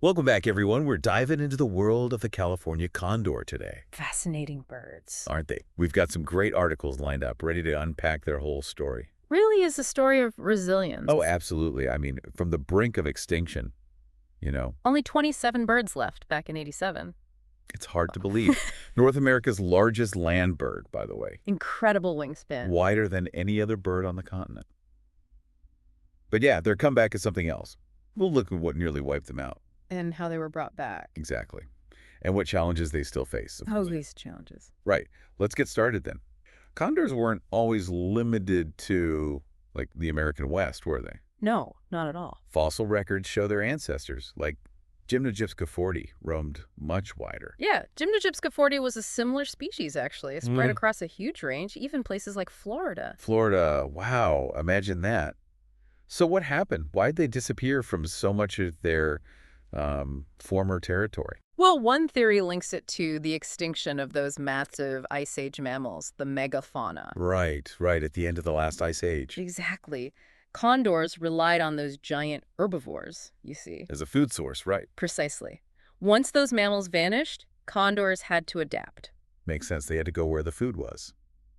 Welcome back, everyone. We're diving into the world of the California Condor today, Fascinating birds. aren't they? We've got some great articles lined up, ready to unpack their whole story. Really is a story of resilience. Oh, absolutely. I mean, from the brink of extinction, you know, Only 27 birds left back in '87. it's hard to believe. North America's largest land bird, by the way, Incredible wingspan. wider than any other bird on the continent. But yeah, their comeback is something else. We'll look at what nearly wiped them out. And how they were brought back. Exactly. And what challenges they still face. Oh, these challenges. Right. Let's get started then. Condors weren't always limited to, like, the American West, were they? No, not at all. Fossil records show their ancestors, like Gymnogyps caforti, roamed much wider. Yeah, Gymnogyps caforti was a similar species, actually. It spread Mm. across a huge range, even places like Florida. Florida, wow, imagine that. So what happened? Why'd they disappear from so much of their former territory? Well, one theory links it to the extinction of those massive Ice Age mammals, the megafauna. Right, at the end of the last ice age. Exactly. Condors relied on those giant herbivores, you see. As a food source, right. Precisely. Once those mammals vanished, condors had to adapt. Makes sense. They had to go where the food was.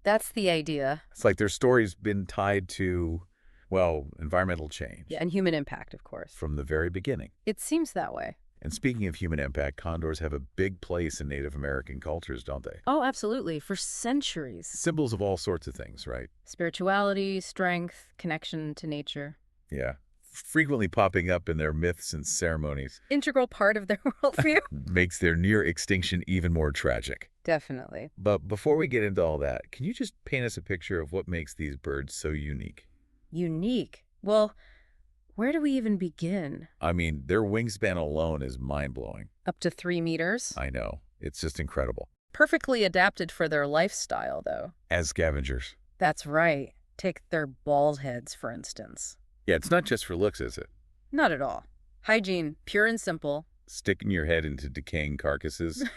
That's the idea. It's like their story's been tied to, well, environmental change. Yeah, and human impact, of course. From the very beginning. It seems that way. And speaking of human impact, condors have a big place in Native American cultures, don't they? Oh, absolutely. For centuries. Symbols of all sorts of things, right? Spirituality, strength, connection to nature. Yeah. Frequently popping up in their myths and ceremonies. Integral part of their worldview. Makes their near extinction even more tragic. Definitely. But before we get into all that, can you just paint us a picture of what makes these birds so unique? Unique. Well, where do we even begin? I mean, their wingspan alone is mind-blowing. Up to 3 meters. I know. It's just incredible. Perfectly adapted for their lifestyle, though. As scavengers. That's right. Take their bald heads, for instance. Yeah, it's not just for looks, is it? Not at all. Hygiene, pure and simple. Sticking your head into decaying carcasses.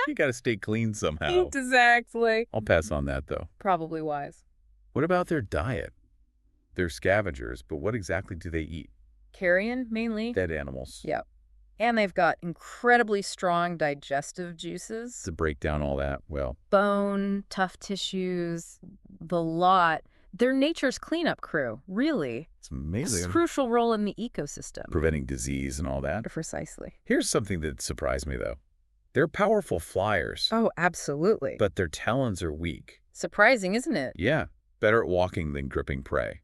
You gotta stay clean somehow. Exactly. I'll pass on that, though. Probably wise. What about their diet? They're scavengers, but what exactly do they eat? Carrion, mainly. Dead animals. Yep. And they've got incredibly strong digestive juices. To break down all that, well, Bone, tough tissues, the lot. They're nature's cleanup crew, really. it's amazing. A crucial role in the ecosystem. Preventing disease and all that. Precisely. Here's something that surprised me, though. They're powerful flyers, Oh, absolutely. but their talons are weak. Surprising, isn't it? Yeah, better at walking than gripping prey.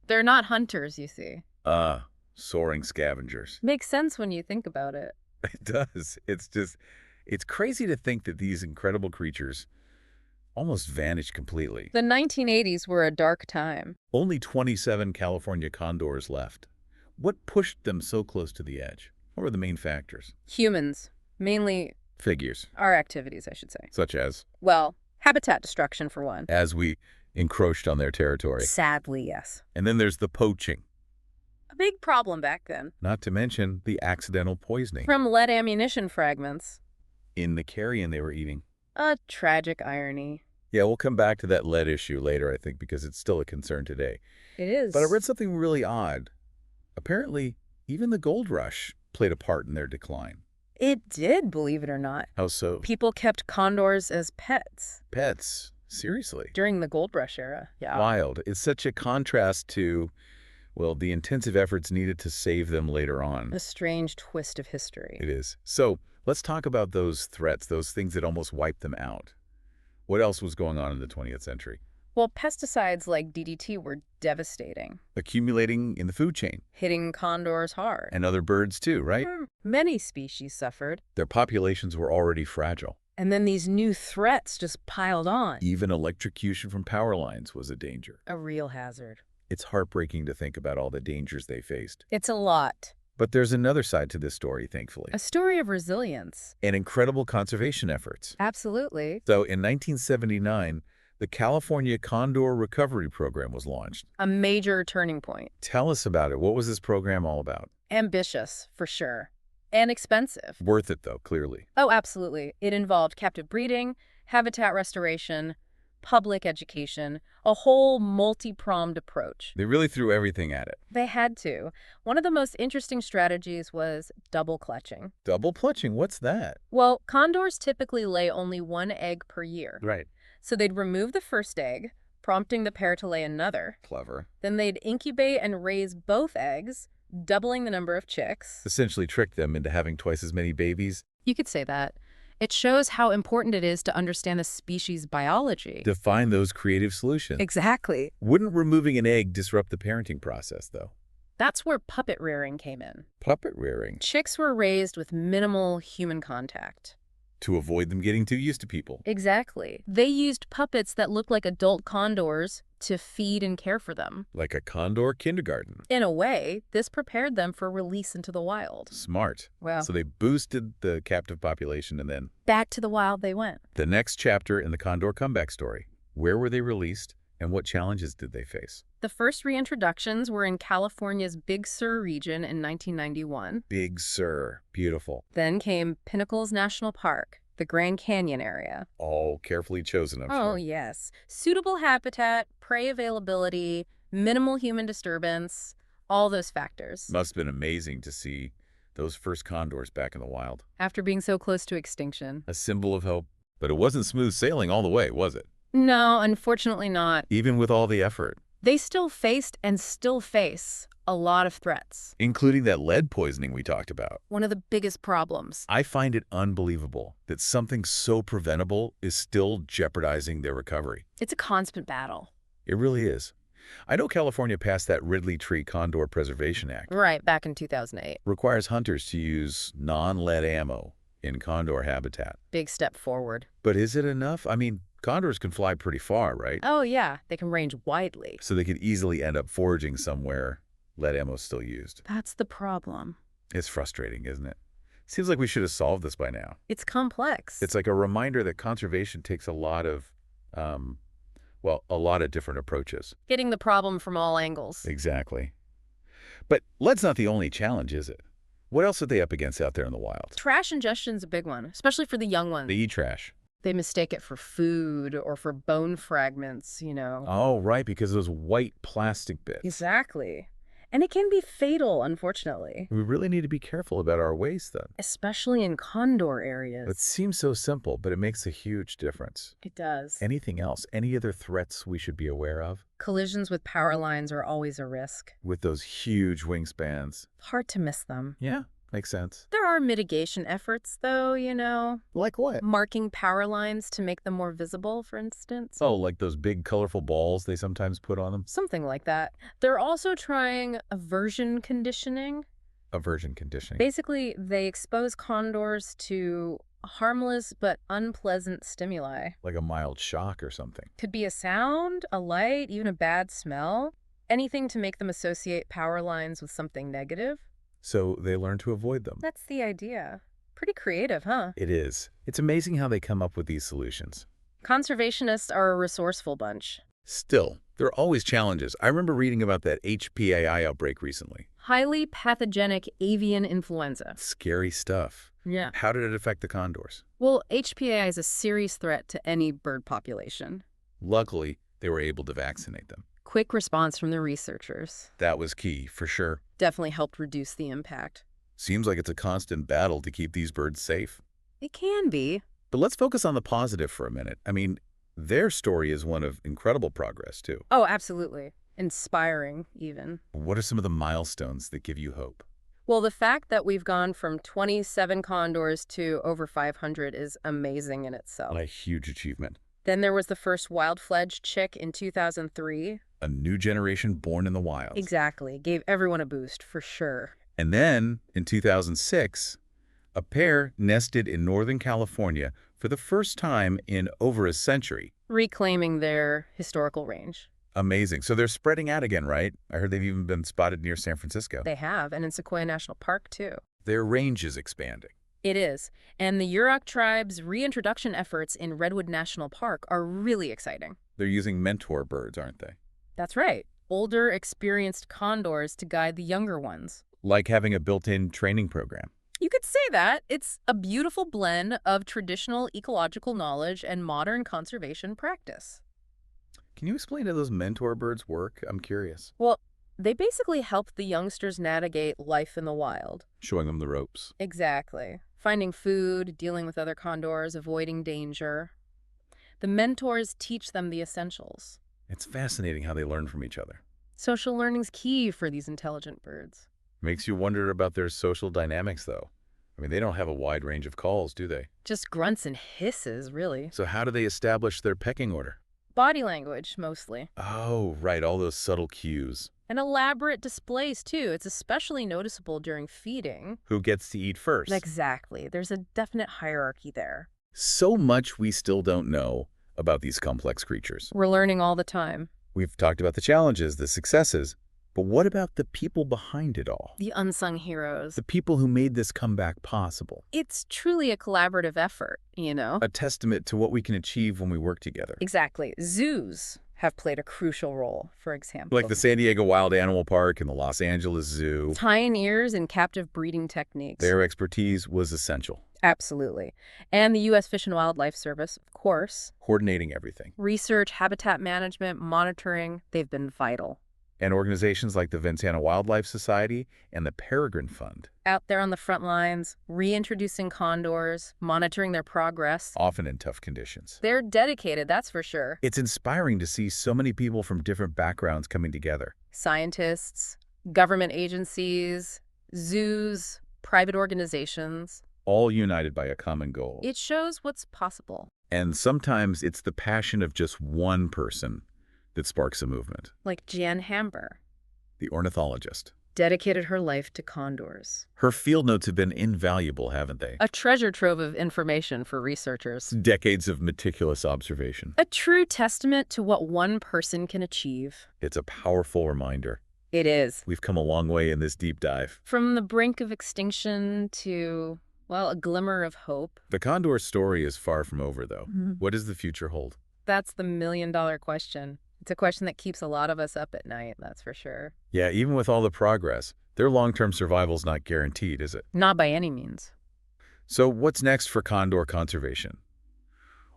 They're not hunters, you see. Soaring scavengers. Makes sense when you think about it. It does. It's crazy to think that these incredible creatures almost vanished completely. The 1980s were a dark time. Only 27 California condors left. What pushed them so close to the edge? What were the main factors? Humans, mainly Figures, our activities, I should say. such as Well, habitat destruction, for one. as we encroached on their territory. Sadly, yes. And then there's the poaching, A big problem back then. not to mention the accidental poisoning From lead ammunition fragments. in the carrion they were eating. A tragic irony. Yeah, we'll come back to that lead issue later, I think, because it's still a concern today. It is. But I read something really odd. Apparently, even the gold rush played a part in their decline. It did, believe it or not. How so? People kept condors as pets Pets. Seriously. during the gold rush era. Yeah. Wild. It's such a contrast to, well, the intensive efforts needed to save them later on. A strange twist of history. It is. So let's talk about those threats, those things that almost wiped them out. What else was going on in the 20th century? Well, pesticides like DDT were devastating, Accumulating in the food chain. hitting condors hard. And other birds too, right? Many species suffered. Their populations were already fragile. And then these new threats just piled on. Even electrocution from power lines was a danger. A real hazard. It's heartbreaking to think about all the dangers they faced. It's a lot. But there's another side to this story, thankfully. A story of resilience. And incredible conservation efforts. Absolutely. So in 1979, the California Condor Recovery Program was launched. A major turning point. Tell us about it. What was this program all about? Ambitious, for sure. And expensive. Worth it, though, clearly. Oh, absolutely. It involved captive breeding, habitat restoration, public education, a whole multi-pronged approach. They really threw everything at it. They had to. One of the most interesting strategies was double clutching. Double clutching, what's that? Well, condors typically lay only one egg per year. Right. So they'd remove the first egg, prompting the pair to lay another. Clever. Then they'd incubate and raise both eggs, doubling the number of chicks. Essentially tricked them into having twice as many babies. You could say that. It shows how important it is to understand the species' biology. Define those creative solutions. Exactly. Wouldn't removing an egg disrupt the parenting process, though? That's where puppet rearing came in. Puppet rearing. Chicks were raised with minimal human contact. To avoid them getting too used to people. Exactly. They used puppets that looked like adult condors to feed and care for them. Like a condor kindergarten. In a way, this prepared them for release into the wild. Smart. Well, So they boosted the captive population and then back to the wild they went. the next chapter in the condor comeback story. Where were they released and what challenges did they face? The first reintroductions were in California's Big Sur region in 1991. Big Sur. Beautiful. Then came Pinnacles National Park, the Grand Canyon area. All carefully chosen, I'm Oh, sure. yes. Suitable habitat, prey availability, minimal human disturbance, all those factors. Must have been amazing to see those first condors back in the wild. After being so close to extinction. A symbol of hope. But it wasn't smooth sailing all the way, was it? No, unfortunately not. Even with all the effort. They still faced and still face a lot of threats. Including that lead poisoning we talked about. One of the biggest problems. I find it unbelievable that something so preventable is still jeopardizing their recovery. It's a constant battle. It really is. I know California passed that Ridley Tree Condor Preservation Act. Right, back in 2008. Requires hunters to use non-lead ammo in condor habitat. Big step forward. But is it enough? I mean, condors can fly pretty far, right? Oh, yeah. They can range widely. So they could easily end up foraging somewhere lead ammo's still used. That's the problem. It's frustrating, isn't it? Seems like we should have solved this by now. It's complex. It's like a reminder that conservation takes a lot of different approaches. Getting the problem from all angles. Exactly. But lead's not the only challenge, is it? What else are they up against out there in the wild? Trash ingestion's a big one, especially for the young ones. They eat trash. They mistake it for food or for bone fragments, you know. Oh, right, because those white plastic bits. Exactly. And it can be fatal, unfortunately. We really need to be careful about our waste, then. Especially in condor areas. It seems so simple, but it makes a huge difference. It does. Anything else? Any other threats we should be aware of? Collisions with power lines are always a risk. With those huge wingspans. Hard to miss them. Yeah, makes sense. There are mitigation efforts, though, you know. Like what? Marking power lines to make them more visible, for instance. Oh, like those big colorful balls they sometimes put on them? Something like that. They're also trying aversion conditioning. Aversion conditioning. Basically, they expose condors to harmless but unpleasant stimuli. Like a mild shock or something. Could be a sound, a light, even a bad smell. Anything to make them associate power lines with something negative. So they learn to avoid them. That's the idea. Pretty creative, huh? It is. It's amazing how they come up with these solutions. Conservationists are a resourceful bunch. Still, there are always challenges. I remember reading about that HPAI outbreak recently. Highly pathogenic avian influenza. Scary stuff. Yeah. How did it affect the condors? Well, HPAI is a serious threat to any bird population. Luckily, they were able to vaccinate them. Quick response from the researchers. That was key, for sure. Definitely helped reduce the impact. Seems like it's a constant battle to keep these birds safe. It can be. But let's focus on the positive for a minute. I mean, their story is one of incredible progress, too. Oh, absolutely. Inspiring, even. What are some of the milestones that give you hope? Well, the fact that we've gone from 27 condors to over 500 is amazing in itself. A huge achievement. Then there was the first wild-fledged chick in 2003. A new generation born in the wild. Exactly. Gave everyone a boost, for sure. And then, in 2006, a pair nested in Northern California for the first time in over a century. Reclaiming their historical range. Amazing. So they're spreading out again, right? I heard they've even been spotted near San Francisco. They have, and in Sequoia National Park, too. Their range is expanding. It is. And the Yurok tribe's reintroduction efforts in Redwood National Park are really exciting. They're using mentor birds, aren't they? That's right. Older, experienced condors to guide the younger ones. Like having a built-in training program. You could say that. It's a beautiful blend of traditional ecological knowledge and modern conservation practice. Can you explain how those mentor birds work? I'm curious. Well, they basically help the youngsters navigate life in the wild. Showing them the ropes. Exactly. Finding food, dealing with other condors, avoiding danger. The mentors teach them the essentials. It's fascinating how they learn from each other. Social learning's key for these intelligent birds. Makes you wonder about their social dynamics, though. I mean, they don't have a wide range of calls, do they? Just grunts and hisses, really. So how do they establish their pecking order? Body language, mostly. Oh, right, all those subtle cues. And elaborate displays, too. It's especially noticeable during feeding. Who gets to eat first? Exactly. There's a definite hierarchy there. So much we still don't know about these complex creatures. We're learning all the time. We've talked about the challenges, the successes, but what about the people behind it all? The unsung heroes. The people who made this comeback possible. It's truly a collaborative effort, you know? A testament to what we can achieve when we work together. Exactly. Zoos have played a crucial role, for example. Like the San Diego Wild Animal Park and the Los Angeles Zoo. Pioneers in captive breeding techniques. Their expertise was essential. Absolutely. And the U.S. Fish and Wildlife Service, of course. Coordinating everything. Research, habitat management, monitoring, they've been vital. And organizations like the Ventana Wildlife Society and the Peregrine Fund. Out there on the front lines, reintroducing condors, monitoring their progress. Often in tough conditions. They're dedicated, that's for sure. It's inspiring to see so many people from different backgrounds coming together. Scientists, government agencies, zoos, private organizations. All united by a common goal. It shows what's possible. And sometimes it's the passion of just one person that sparks a movement. Like Jan Hamber. The ornithologist. Dedicated her life to condors. Her field notes have been invaluable, haven't they? A treasure trove of information for researchers. Decades of meticulous observation. A true testament to what one person can achieve. It's a powerful reminder. It is. We've come a long way in this deep dive. From the brink of extinction to, well, a glimmer of hope. The condor story is far from over, though. What does the future hold? That's the million-dollar question. It's a question that keeps a lot of us up at night, that's for sure. Yeah, even with all the progress, their long-term survival's not guaranteed, is it? Not by any means. So what's next for condor conservation?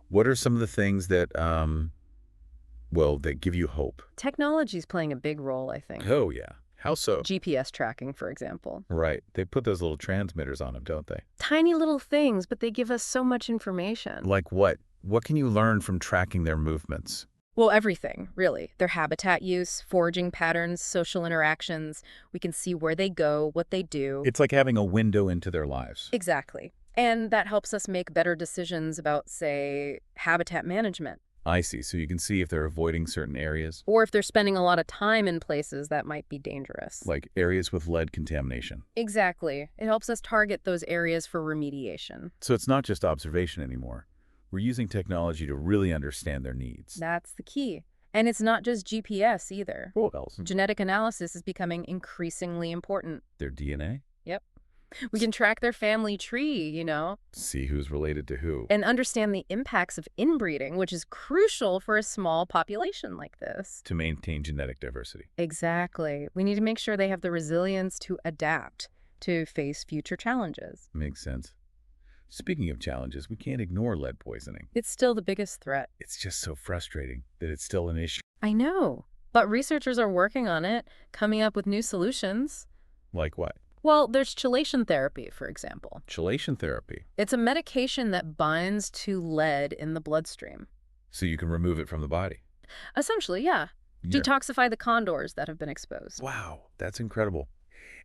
What are some of the things that, that give you hope? Technology's playing a big role, I think. Oh, yeah. How so? GPS tracking, for example. Right. They put those little transmitters on them, don't they? Tiny little things, but they give us so much information. Like what? What can you learn from tracking their movements? Well, everything, really. Their habitat use, foraging patterns, social interactions. We can see where they go, what they do. It's like having a window into their lives. Exactly. And that helps us make better decisions about, say, habitat management. I see. So you can see if they're avoiding certain areas. Or if they're spending a lot of time in places that might be dangerous. Like areas with lead contamination. Exactly. It helps us target those areas for remediation. So it's not just observation anymore. We're using technology to really understand their needs. That's the key. And it's not just GPS either. What else? Genetic analysis is becoming increasingly important. Their DNA? Yep. We can track their family tree, you know. See who's related to who. And understand the impacts of inbreeding, which is crucial for a small population like this. To maintain genetic diversity. Exactly. We need to make sure they have the resilience to adapt, to face future challenges. Makes sense. Speaking of challenges, we can't ignore lead poisoning. It's still the biggest threat. It's just so frustrating that it's still an issue. I know. But researchers are working on it, coming up with new solutions. Like what? Well, there's chelation therapy, for example. Chelation therapy. It's a medication that binds to lead in the bloodstream. So you can remove it from the body. Essentially, yeah. Detoxify the condors that have been exposed. Wow, that's incredible.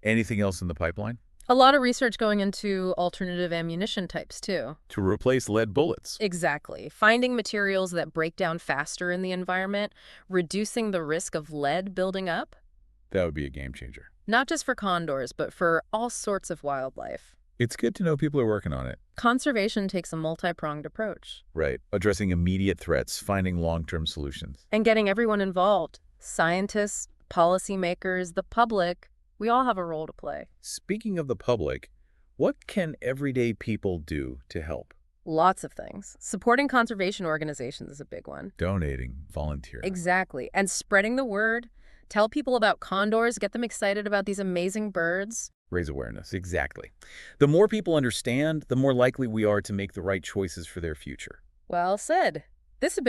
Anything else in the pipeline? A lot of research going into alternative ammunition types, too. To replace lead bullets. Exactly. Finding materials that break down faster in the environment, reducing the risk of lead building up. That would be a game changer. Not just for condors, but for all sorts of wildlife. It's good to know people are working on it. Conservation takes a multi-pronged approach. Right. Addressing immediate threats, finding long-term solutions. And getting everyone involved. Scientists, policymakers, the public. We all have a role to play. Speaking of the public, what can everyday people do to help? Lots of things. Supporting conservation organizations is a big one. Donating, volunteering. Exactly. And spreading the word. Tell people about condors, get them excited about these amazing birds. Raise awareness. Exactly. The more people understand, the more likely we are to make the right choices for their future. Well said. This has been